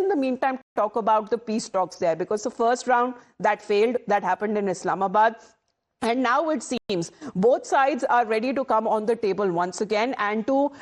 in the meantime talk about the peace talks there, because the first round that failed, that happened in Islamabad. And now it seems both sides are ready to come on the table once again and to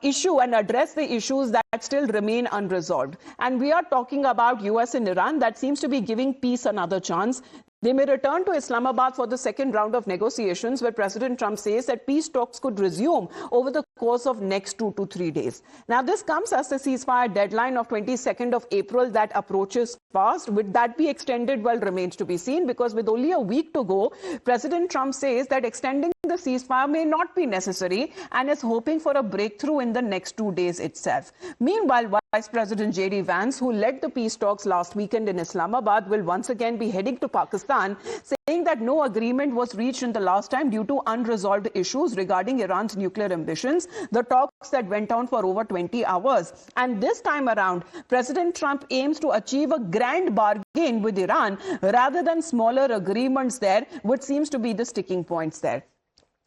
issue and address the issues that still remain unresolved. And we are talking about US and Iran that seems to be giving peace another chance. They may return to Islamabad for the second round of negotiations, where President Trump says that peace talks could resume over the course of next 2 to 3 days. Now, this comes as the ceasefire deadline of 22nd of April that approaches fast. Would that be extended? Well, remains to be seen, because with only a week to go, President Trump says that extending the ceasefire may not be necessary and is hoping for a breakthrough in the next 2 days itself. Meanwhile, Vice President J.D. Vance, who led the peace talks last weekend in Islamabad, will once again be heading to Pakistan, saying that no agreement was reached in the last time due to unresolved issues regarding Iran's nuclear ambitions, the talks that went on for over 20 hours. And this time around, President Trump aims to achieve a grand bargain with Iran rather than smaller agreements there, which seems to be the sticking points there.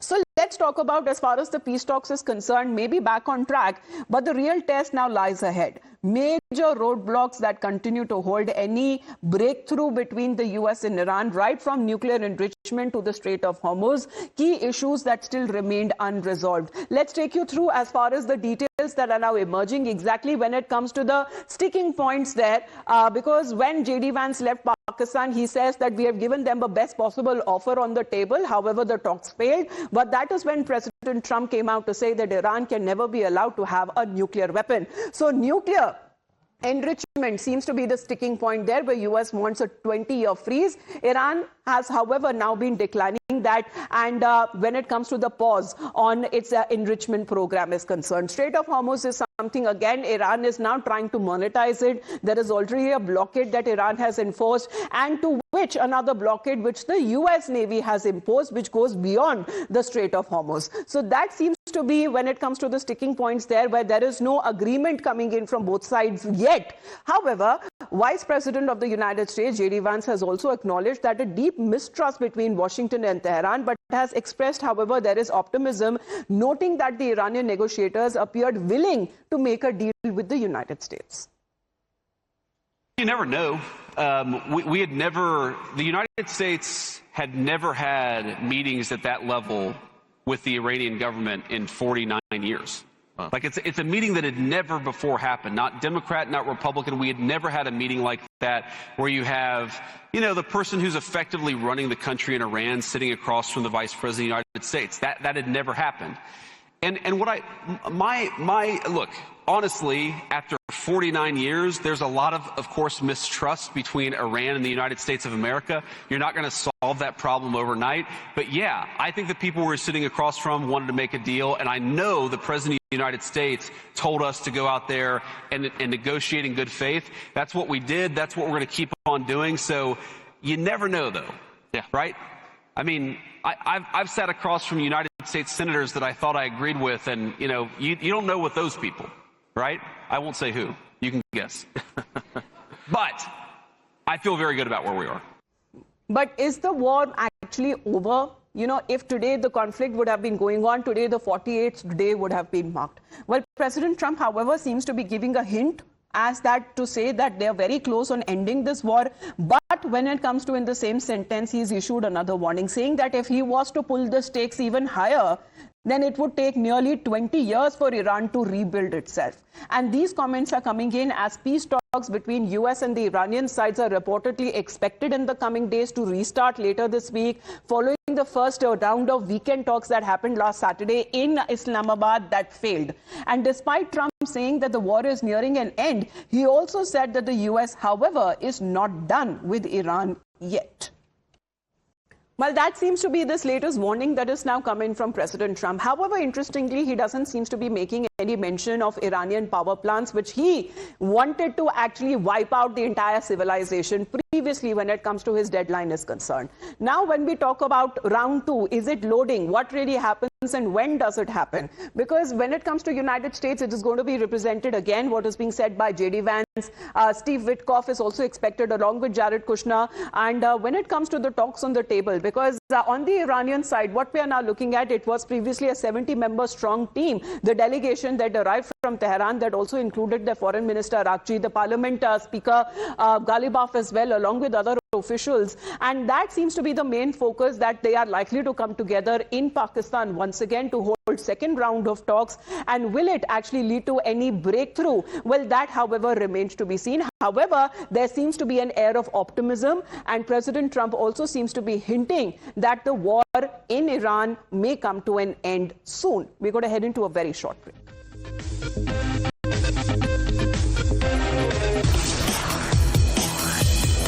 So let's talk about, as far as the peace talks is concerned, maybe back on track, but the real test now lies ahead. Major roadblocks that continue to hold any breakthrough between the US and Iran, right from nuclear enrichment to the Strait of Hormuz, key issues that still remained unresolved. Let's take you through as far as the details that are now emerging exactly when it comes to the sticking points there, because when J.D. Vance left Pakistan, he says that we have given them the best possible offer on the table. However, the talks failed. But that is when President Trump came out to say that Iran can never be allowed to have a nuclear weapon. So nuclear enrichment seems to be the sticking point there, where US wants a 20-year freeze. Iran has, however, now been declining that, and when it comes to the pause on its enrichment program is concerned. Strait of Hormuz is something, again, Iran is now trying to monetize it. There is already a blockade that Iran has enforced, and to which another blockade which the US Navy has imposed, which goes beyond the Strait of Hormuz. So that seems to be, when it comes to the sticking points there, where there is no agreement coming in from both sides yet. However, Vice President of the United States, J.D. Vance, has also acknowledged that a deep mistrust between Washington and Tehran, but has expressed, however, there is optimism, noting that the Iranian negotiators appeared willing to make a deal with the United States. You never know. The United States had never had meetings at that level with the Iranian government in 49 years. Like it's a meeting that had never before happened. Not Democrat, not Republican. We had never had a meeting like that where you have, the person who's effectively running the country in Iran sitting across from the Vice President of the United States. That had never happened. And what look, honestly, after 49 years, there's a lot of course, mistrust between Iran and the United States of America. You're not going to solve that problem overnight. But yeah, I think the people we're sitting across from wanted to make a deal. And I know the President of the United States told us to go out there and negotiate in good faith. That's what we did. That's what we're going to keep on doing. So you never know, though. Yeah. Right? I mean, I've sat across from United States senators that I thought I agreed with, and, you don't know what those people, right? I won't say who. You can guess. But I feel very good about where we are. But is the war actually over? If today the conflict would have been going on, today the 48th day would have been marked. Well, President Trump, however, seems to be giving a hint as that to say that they are very close on ending this war. But when it comes to, in the same sentence, he's issued another warning, saying that if he was to pull the stakes even higher, then it would take nearly 20 years for Iran to rebuild itself. And these comments are coming in as peace talks between US and the Iranian sides are reportedly expected in the coming days to restart later this week, following the first round of weekend talks that happened last Saturday in Islamabad that failed. And despite Trump saying that the war is nearing an end, he also said that the US, however, is not done with Iran yet. Well, that seems to be this latest warning that is now coming from President Trump. However, interestingly, he doesn't seem to be making any mention of Iranian power plants, which he wanted to actually wipe out the entire civilization previously when it comes to his deadline is concerned. Now, when we talk about round two, is it loading? What really happens and when does it happen? Because when it comes to United States, it is going to be represented again, what is being said by J.D. Vance. Steve Witkoff is also expected along with Jared Kushner. And when it comes to the talks on the table, because on the Iranian side, what we are now looking at, it was previously a 70-member strong team, the delegation that arrived from Tehran that also included the Foreign Minister Arakchi, the Parliament Speaker Ghalibaf as well, along with other officials. And that seems to be the main focus, that they are likely to come together in Pakistan once again to hold second round of talks. And will it actually lead to any breakthrough? Well, that, however, remains to be seen. However, there seems to be an air of optimism, and President Trump also seems to be hinting that the war in Iran may come to an end soon. We're going to head into a very short break.